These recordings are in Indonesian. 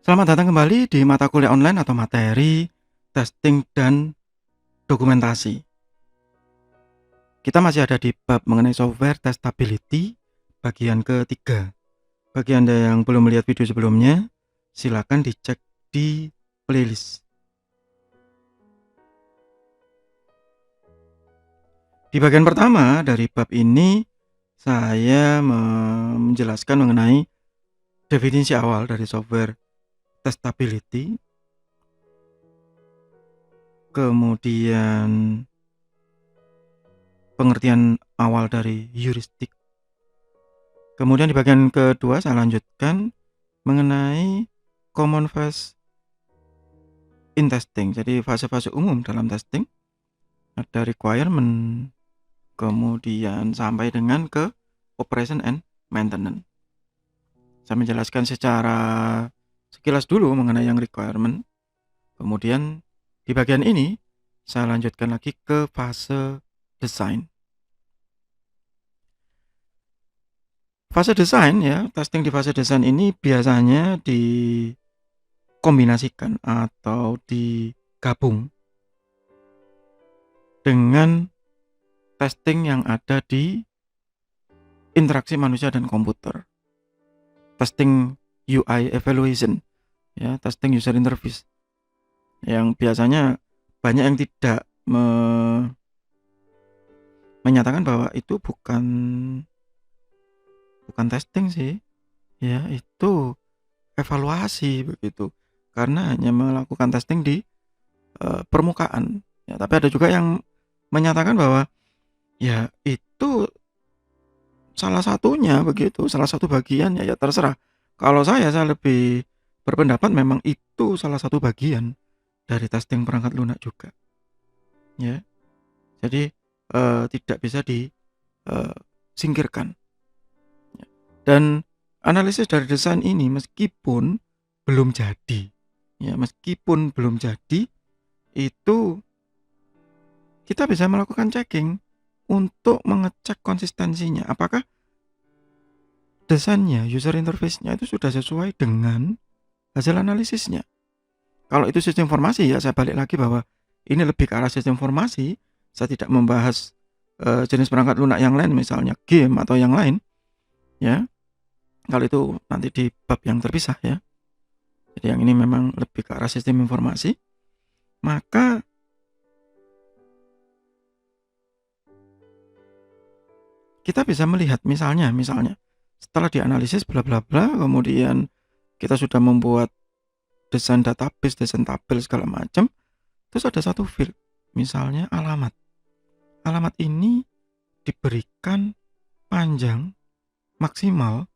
Selamat datang kembali di mata kuliah online atau materi testing dan dokumentasi. Kita masih ada di bab mengenai software testability bagian ketiga. Bagi Anda yang belum melihat video sebelumnya, silakan dicek di playlist. Di bagian pertama dari bab ini, saya menjelaskan mengenai definisi awal dari software testability, kemudian pengertian awal dari heuristik. Kemudian di bagian kedua saya lanjutkan mengenai common phase in testing. Jadi fase-fase umum dalam testing, ada requirement, kemudian sampai dengan ke operation and maintenance. Saya menjelaskan secara sekilas dulu mengenai yang requirement. Kemudian di bagian ini saya lanjutkan lagi ke fase design. Fase desain ya, testing di fase desain ini biasanya dikombinasikan atau digabung dengan testing yang ada di interaksi manusia dan komputer. Testing UI evaluation ya, testing user interface. Yang biasanya banyak yang tidak menyatakan bahwa itu bukan testing sih. Ya, itu evaluasi begitu. Karena hanya melakukan testing di permukaan. Ya, tapi ada juga yang menyatakan bahwa ya itu salah satunya begitu, salah satu bagian ya terserah. Kalau saya lebih berpendapat memang itu salah satu bagian dari testing perangkat lunak juga. Ya. Jadi tidak bisa disingkirkan. Dan analisis dari desain ini meskipun belum jadi, ya meskipun belum jadi, itu kita bisa melakukan checking untuk mengecek konsistensinya. Apakah desainnya, user interface-nya itu sudah sesuai dengan hasil analisisnya. Kalau itu sistem informasi ya saya balik lagi bahwa ini lebih ke arah sistem informasi. Saya tidak membahas jenis perangkat lunak yang lain, misalnya game atau yang lain. Ya, kalau itu nanti di bab yang terpisah ya. Jadi yang ini memang lebih ke arah sistem informasi. Maka kita bisa melihat misalnya setelah dianalisis bla bla bla, kemudian kita sudah membuat desain database, desain tabel segala macam, terus ada satu field, misalnya alamat. Alamat ini diberikan panjang maksimal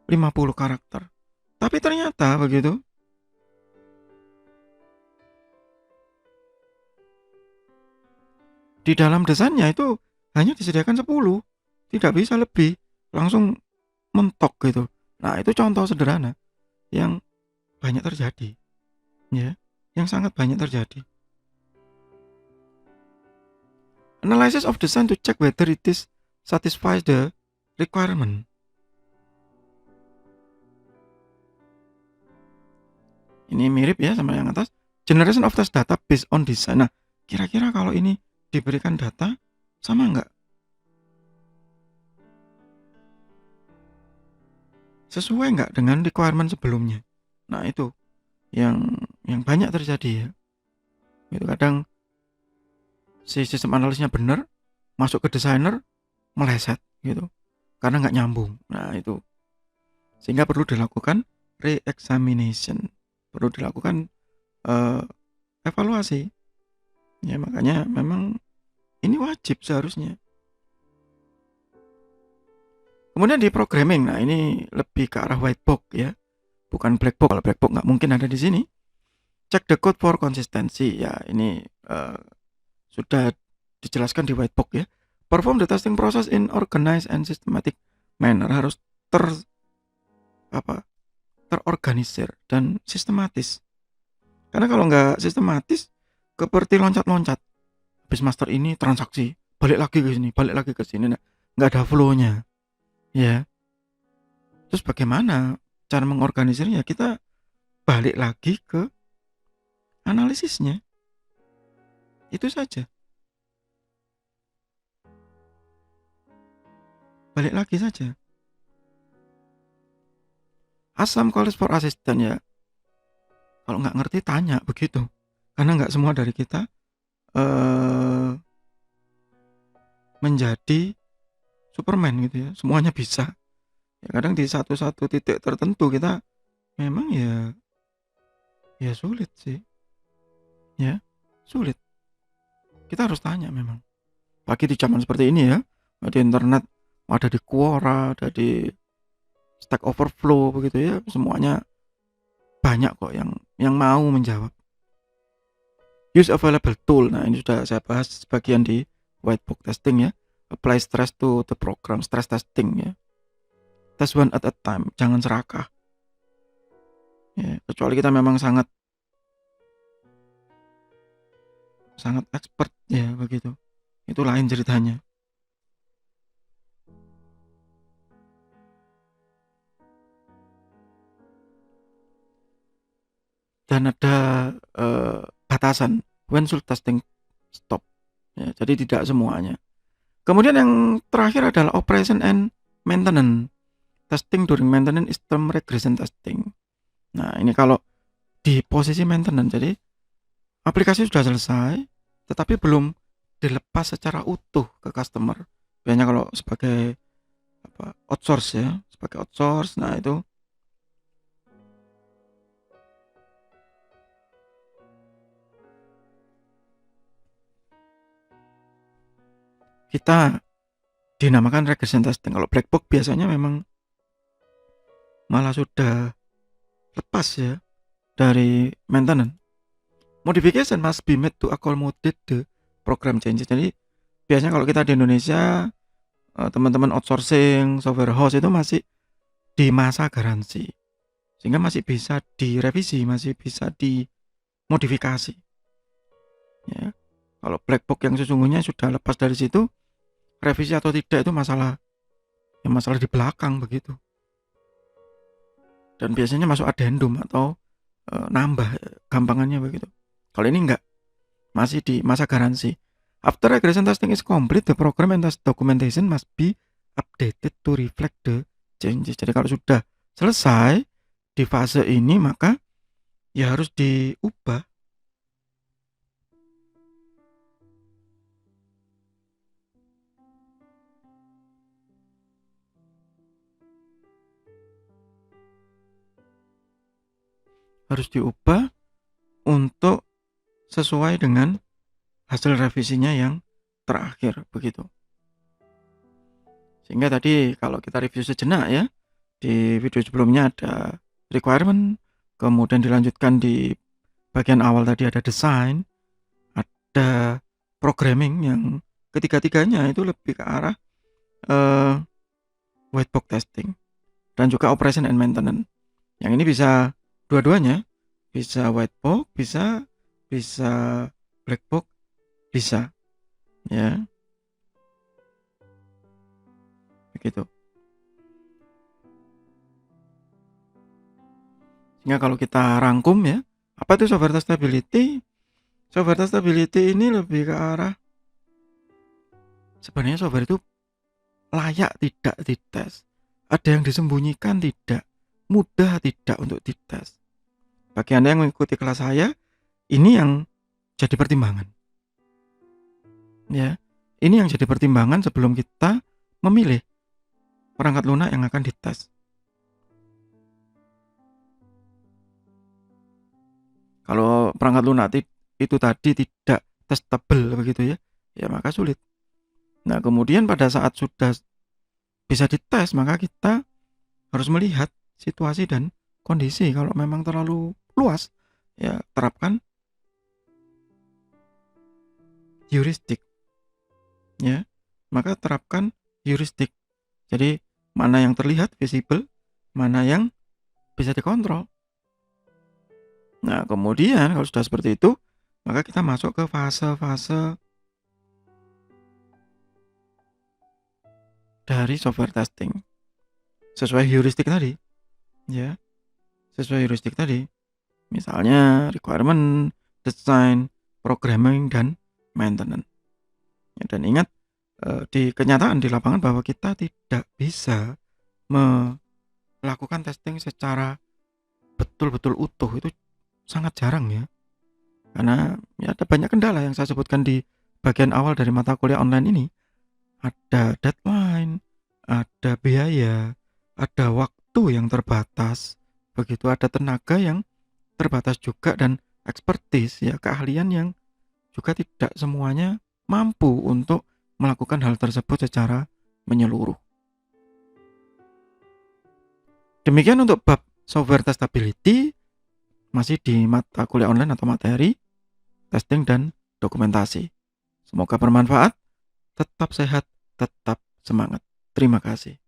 50 karakter. Tapi ternyata begitu, di dalam desainnya itu hanya disediakan 10, tidak bisa lebih, langsung mentok gitu. Nah, itu contoh sederhana yang banyak terjadi, ya, yang sangat banyak terjadi. Analysis of design to check whether it is satisfies the requirement. Ini mirip ya sama yang atas. Generation of test data based on design. Nah, kira-kira kalau ini diberikan data sama enggak? Sesuai enggak dengan requirement sebelumnya? Nah, itu yang banyak terjadi ya. Itu kadang si sistem analisnya benar, masuk ke desainer meleset gitu. Karena enggak nyambung. Nah, itu. Sehingga perlu dilakukan re-examination. Perlu dilakukan evaluasi. Ya, makanya memang ini wajib seharusnya. Kemudian di programming, nah ini lebih ke arah white box ya, bukan black box. Kalau black box nggak mungkin ada di sini. Check the code for consistency ya, ini sudah dijelaskan di white box ya. Perform the testing process in organized and systematic manner, harus terorganisir dan sistematis. Karena kalau nggak sistematis, seperti loncat-loncat. Habis master ini transaksi, balik lagi ke sini, balik lagi ke sini, nah, nggak ada flow-nya. Ya. Terus bagaimana cara mengorganisirnya? Kita balik lagi ke analisisnya. Itu saja. Balik lagi saja. Asam college for assistant ya. Kalau nggak ngerti tanya begitu. Karena nggak semua dari kita menjadi Superman gitu ya. Semuanya bisa. Ya kadang di satu titik tertentu kita memang ya sulit sih. Ya, sulit. Kita harus tanya memang. Pagi di zaman seperti ini ya, di internet, ada di Quora, ada di Stack Overflow begitu ya, semuanya banyak kok yang mau menjawab. Use available tool. Nah, ini sudah saya bahas sebagian di whitebook testing ya. Apply stress to the program, stress testing ya. Test one at a time, jangan serakah. Ya, kecuali kita memang sangat expert ya begitu. Itu lain ceritanya. Dan ada batasan when should testing stop. Ya, jadi tidak semuanya. Kemudian yang terakhir adalah operation and maintenance. Testing during maintenance is term regression testing. Nah, ini kalau di posisi maintenance, jadi aplikasi sudah selesai, tetapi belum dilepas secara utuh ke customer. Biasanya kalau sebagai outsource ya, sebagai outsource, nah itu kita dinamakan regression testing. Kalau black box biasanya memang malah sudah lepas ya dari maintenance. Modification must be made to accommodate the program changes. Jadi biasanya kalau kita di Indonesia, teman-teman outsourcing software house itu masih di masa garansi, sehingga masih bisa direvisi, masih bisa dimodifikasi. Ya. Kalau black box yang sesungguhnya sudah lepas dari situ, revisi atau tidak itu masalah di belakang begitu. Dan biasanya masuk addendum atau nambah gampangannya begitu. Kalau ini enggak, masih di masa garansi. After regression testing is complete, the program and test documentation must be updated to reflect the changes. Jadi kalau sudah selesai di fase ini, maka ya harus diubah. Harus diubah untuk sesuai dengan hasil revisinya yang terakhir begitu. Sehingga tadi kalau kita review sejenak ya, di video sebelumnya ada requirement, kemudian dilanjutkan di bagian awal tadi ada design, ada programming, yang ketiga-tiganya itu lebih ke arah white box testing dan juga operation and maintenance. Yang ini bisa dua-duanya, bisa white box, bisa black box, bisa ya begitu. Sehingga kalau kita rangkum ya, apa itu software testability? Software testability ini lebih ke arah sebenarnya software itu layak tidak dites, ada yang disembunyikan tidak, mudah tidak untuk dites. Bagi Anda yang mengikuti kelas saya, ini yang jadi pertimbangan. Ya, ini yang jadi pertimbangan sebelum kita memilih perangkat lunak yang akan dites. Kalau perangkat lunak itu tadi tidak testable begitu ya, ya maka sulit. Nah, kemudian pada saat sudah bisa dites, maka kita harus melihat situasi dan kondisi. Kalau memang terlalu luas, ya terapkan heuristik. Ya, maka terapkan heuristik. Jadi mana yang terlihat visible, mana yang bisa dikontrol. Nah, kemudian kalau sudah seperti itu, maka kita masuk ke fase-fase dari software testing sesuai heuristik tadi. Ya, sesuai heuristik tadi. Misalnya requirement, design, programming, dan maintenance. Dan ingat, di kenyataan di lapangan bahwa kita tidak bisa melakukan testing secara betul-betul utuh, itu sangat jarang ya. Karena ya ada banyak kendala yang saya sebutkan di bagian awal dari mata kuliah online ini. Ada deadline, ada biaya, ada waktu yang terbatas, begitu ada tenaga yang terbatas juga dan expertise ya, keahlian yang juga tidak semuanya mampu untuk melakukan hal tersebut secara menyeluruh. Demikian untuk bab software testability masih di mata kuliah online atau materi testing dan dokumentasi. Semoga bermanfaat, tetap sehat, tetap semangat. Terima kasih.